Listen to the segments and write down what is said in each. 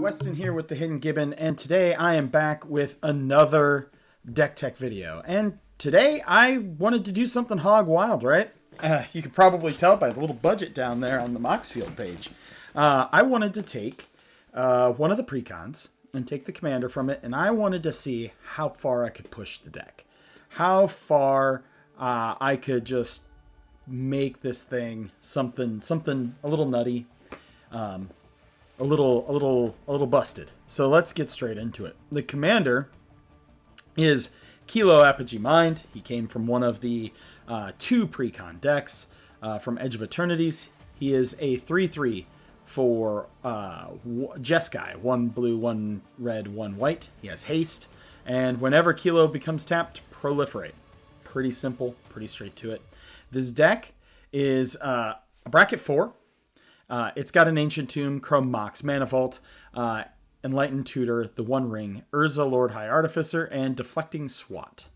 Weston here with the Hidden Gibbon, and today I am back with another DeckTech video. And today I wanted to do something hog wild, right? You could probably tell by the little budget down there on the Moxfield page. I wanted to take one of the precons and take the commander from it, and I wanted to see how far I could push the deck. How far I could just make this thing something a little nutty. A little busted. So let's get straight into it. The commander is Kilo Apogee Mind. He came from one of the two precon decks from Edge of Eternities. He is a 3/3 for Jeskai. 1 blue, 1 red, 1 white. He has haste. And whenever Kilo becomes tapped, Proliferate. Pretty simple, pretty straight to it. This deck is a bracket 4. It's got an Ancient Tomb, Chrome Mox, Mana Vault, Enlightened Tutor, the One Ring, Urza, Lord High Artificer, and Deflecting Swat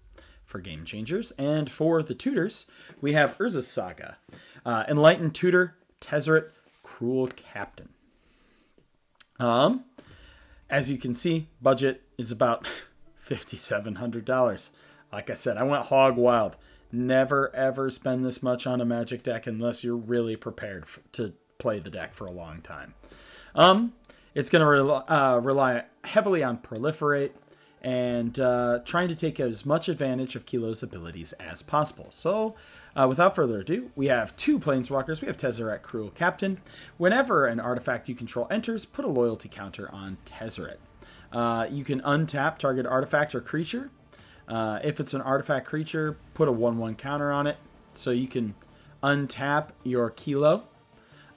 for Game Changers. And for the tutors, we have Urza's Saga, Enlightened Tutor, Tezzeret, Cruel Captain. As you can see, budget is about $5,700. Like I said, I went hog wild. Never ever spend this much on a Magic deck unless you're really prepared to play the deck for a long time. It's going to rely heavily on Proliferate and trying to take as much advantage of Kilo's abilities as possible. So without further ado, we have 2 Planeswalkers. We have Tezzeret, Cruel Captain. Whenever an artifact you control enters, put a loyalty counter on Tezzeret. You can untap target artifact or creature. If it's an artifact creature, put a 1/1 counter on it. So you can untap your Kilo.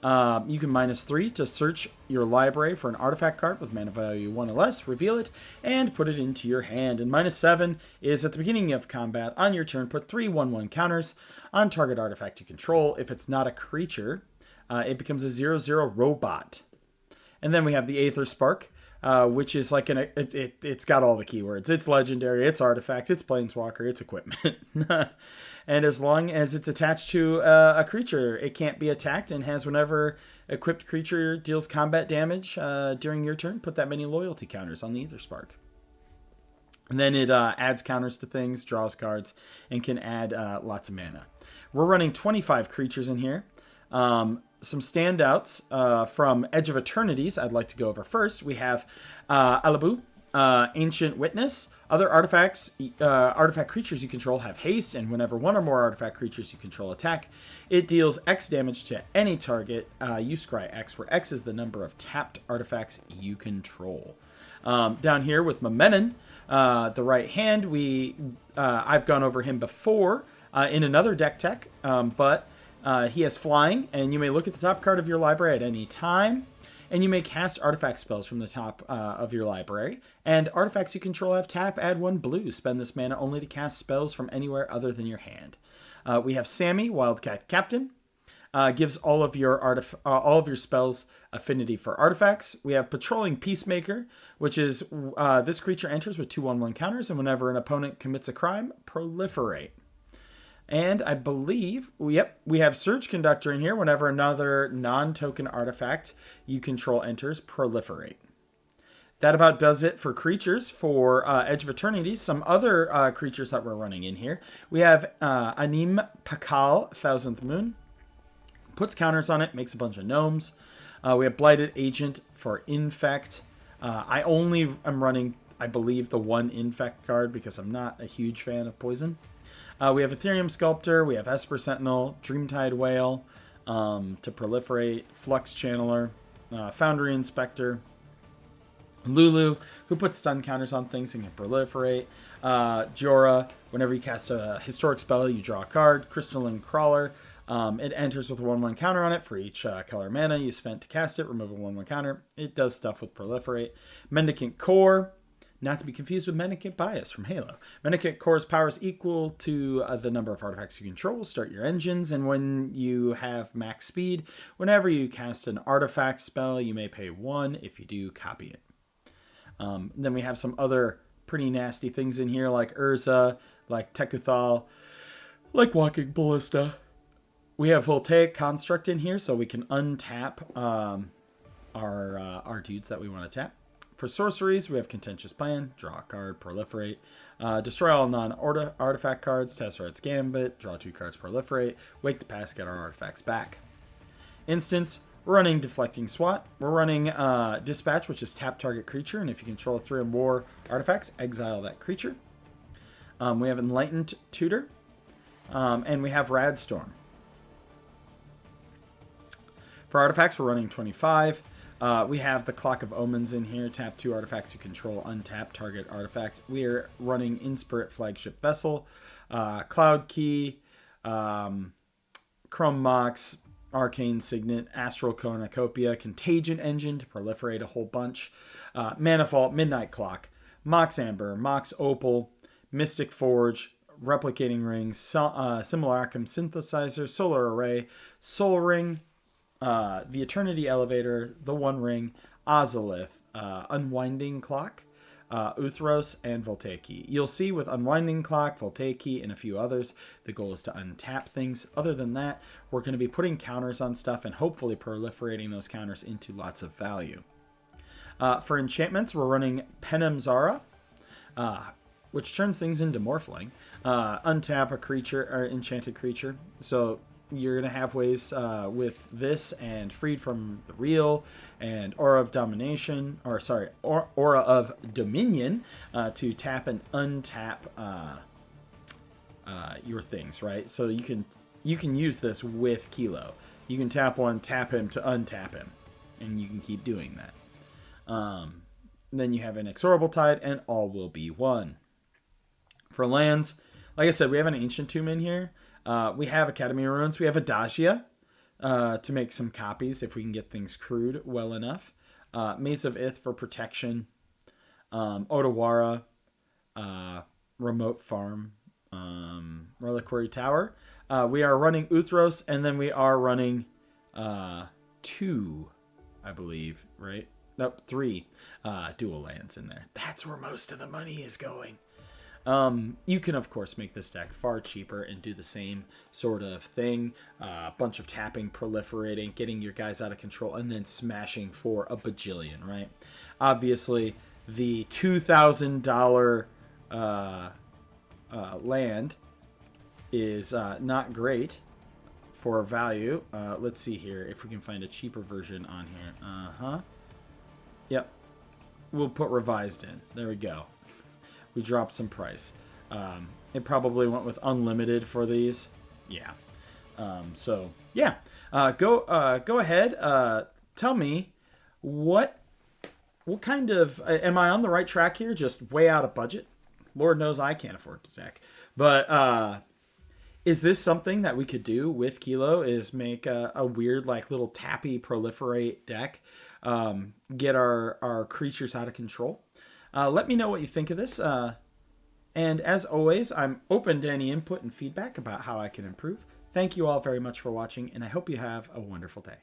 You can -3 to search your library for an artifact card with mana value 1 or less, reveal it, and put it into your hand. And -7 is at the beginning of combat. On your turn, put 3 1/1 counters on target artifact you control. If it's not a creature, it becomes a 0/0 robot. And then we have the Aether Spark, which is like it's got all the keywords. It's legendary, it's artifact, it's planeswalker, it's equipment. And as long as it's attached to a creature, it can't be attacked and has whenever equipped creature deals combat damage during your turn, put that many loyalty counters on the Aether Spark. And then it adds counters to things, draws cards, and can add lots of mana. We're running 25 creatures in here. Some standouts from Edge of Eternities I'd like to go over first. We have Alabu, Ancient Witness. Other artifacts, artifact creatures you control have haste, and whenever one or more artifact creatures you control attack, it deals X damage to any target. You scry X, where X is the number of tapped artifacts you control. Down here with Momenon, the right hand, I've gone over him before in another DeckTech, but he has flying, and you may look at the top card of your library at any time. And you may cast artifact spells from the top of your library. And artifacts you control have tap, add 1 blue. Spend this mana only to cast spells from anywhere other than your hand. We have Sammy, Wildcat Captain. Gives all of your spells affinity for artifacts. We have Patrolling Peacemaker, which is this creature enters with 2 1/1 counters, and whenever an opponent commits a crime, Proliferate. And I believe, we have Surge Conductor in here. Whenever another non-token artifact you control enters, Proliferate. That about does it for creatures for Edge of Eternities. Some other creatures that we're running in here. We have Anim Pakal, Thousandth Moon. Puts counters on it, makes a bunch of gnomes. We have Blighted Agent for Infect. I only am running, I believe, the 1 Infect card because I'm not a huge fan of poison. We have Ethereum Sculptor, we have Esper Sentinel, Dreamtide Whale to Proliferate, Flux Channeler, Foundry Inspector, Lulu, who puts stun counters on things and can proliferate, Jorah, whenever you cast a historic spell, you draw a card, Crystalline Crawler, it enters with a 1/1 counter on it for each color mana you spent to cast it, remove a 1/1 counter, it does stuff with Proliferate. Mendicant Core, not to be confused with Mendicant Bias from Halo. Mendicant Core's power is equal to the number of artifacts you control. Start your engines, and when you have max speed, whenever you cast an artifact spell, you may pay 1. If you do, copy it. Then we have some other pretty nasty things in here, like Urza, like Tekuthal, like Walking Ballista. We have Voltaic Construct in here, so we can untap our dudes that we want to tap. For sorceries, we have Contentious Plan, draw a card, proliferate, destroy all non-artifact cards, Tesseract's Gambit, draw 2 cards, proliferate, wake the past, get our artifacts back. Instance, we're running Deflecting Swat. We're running Dispatch, which is tap target creature, and if you control 3 or more artifacts, exile that creature. We have Enlightened Tutor, and we have Radstorm. For artifacts, we're running 25. We have the Clock of Omens in here. Tap 2 artifacts you control, untap target artifact. We are running Inspirit Flagship Vessel, Cloud Key, Chrome Mox, Arcane Signet, Astral Cornucopia, Contagion Engine to proliferate a whole bunch, Mana Vault, Midnight Clock, Mox Amber, Mox Opal, Mystic Forge, Replicating Rings, Simulacrum Synthesizer, Solar Array, Soul Ring, the Eternity Elevator, the One Ring, Ozolith, Unwinding Clock, Uthros, and Voltaic Key. You'll see with Unwinding Clock, Voltaic Key, and a few others, the goal is to untap things. Other than that, we're going to be putting counters on stuff and hopefully proliferating those counters into lots of value. For enchantments, we're running Penem Zara, which turns things into Morphling. Untap a creature or enchanted creature. So you're going to have ways with this and Freed from the Real and Aura of Domination, or sorry, Aura of Dominion to tap and untap your things, right? So you can use this with Kilo. You can tap one, tap him to untap him, and you can keep doing that. Then you have Inexorable Tide, and all will be one. For lands, like I said, we have an Ancient Tomb in here. We have Academy of Ruins. We have Adagia to make some copies if we can get things crewed well enough. Maze of Ith for protection. Otawara, Remote Farm, Reliquary Tower. We are running Uthros, and then we are running 2, I believe, right? Nope, 3 dual lands in there. That's where most of the money is going. You can, of course, make this deck far cheaper and do the same sort of thing. A bunch of tapping, proliferating, getting your guys out of control, and then smashing for a bajillion, right? Obviously, the $2,000 land is not great for value. Let's see here if we can find a cheaper version on here. Yep. We'll put revised in. There we go. We dropped some price. It probably went with unlimited for these. Yeah. So yeah. Go ahead. Tell me what kind of am I on the right track here? Just way out of budget. Lord knows I can't afford the deck. But is this something that we could do with Kilo? Is make a weird like little tappy proliferate deck, get our creatures out of control. Let me know what you think of this. And as always, I'm open to any input and feedback about how I can improve. Thank you all very much for watching, and I hope you have a wonderful day.